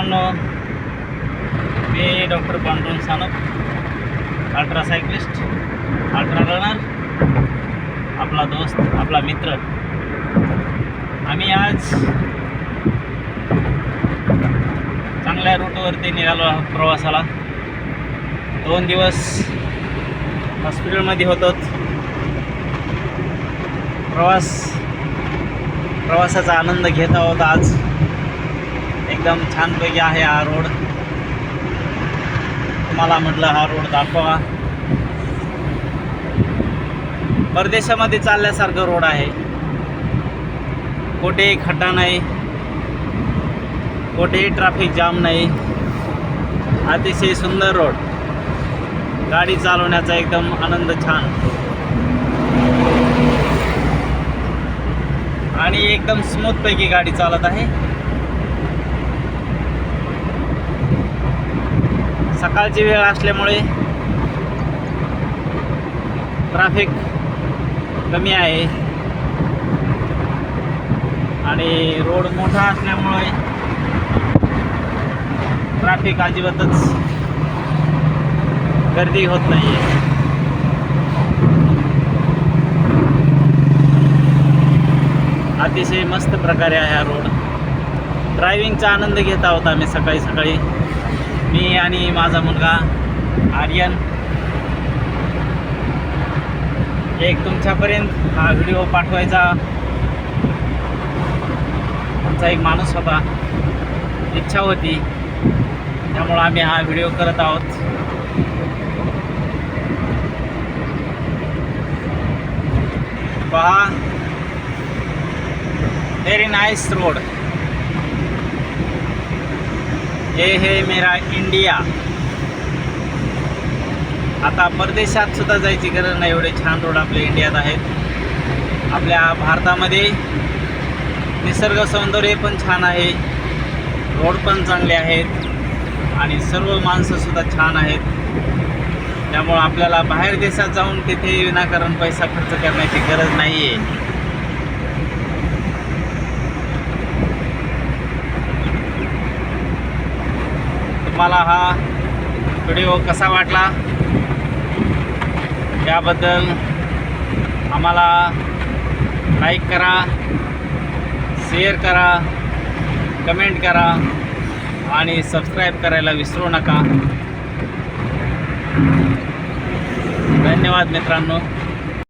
मित्रांनो, मी doctor Pandurang Sanap, ultra cyclist, ultra runner, आपला दोस्त, आपला मित्र. आम्ही आज चांगल्या रूटवरती निघालो आहोत प्रवासाला. 2 दिवस हॉस्पिटलमध्ये होतो. प्रवासाचा आनंद घेत आहोत. आज एकदम छानपैकी आहे हा रोड. तुम्हाला म्हटलं हा रोड दाखवा. परदेशामध्ये चालल्यासारखं रोड आहे. कुठेही खड्डा नाही, कुठेही ट्रॅफिक जाम नाही. अतिशय सुंदर रोड. गाडी चालवण्याचा एकदम आनंद छान आणि एकदम स्मूथपैकी गाडी चालत आहे. सकाळची वेळ असल्यामुळे ट्रॅफिक कमी आहे आणि रोड मोठा असल्यामुळे ट्रॅफिक अजिबातच गर्दी होत नाही आहे. अतिशय मस्त प्रकारे आहे हा रोड. ड्रायव्हिंगचा आनंद घेत आहोत आम्ही सकाळी सकाळी, मी आणि माझा मुलगा आर्यन. एक तुमच्यापर्यंत हा व्हिडिओ पाठवायचा आमचा एक माणूस होता, इच्छा होती, त्यामुळं आम्ही हा व्हिडिओ करत आहोत. पहा, व्हेरी नाइस रोड. हे है मेरा इंडिया. आता परदेशात सुद्धा जायची गरज नाही, एवढे छान रोड आपल्या इंडियात आहेत. आपल्या भारतामध्ये निसर्ग सौंदर्य पण छान आहे, रोड पण चांगले आहेत आणि सर्व माणसंसुद्धा छान आहेत. त्यामुळं आपल्याला बाहेर देशात जाऊन तिथे विनाकारण पैसा खर्च करण्याची गरज नाही आहे. तुम्हाला हा व्हिडिओ कसा वाटला त्याबद्दल आम्हाला लाईक करा, शेअर करा, कमेंट करा आणि सबस्क्राईब करायला विसरू नका. धन्यवाद मित्रांनो.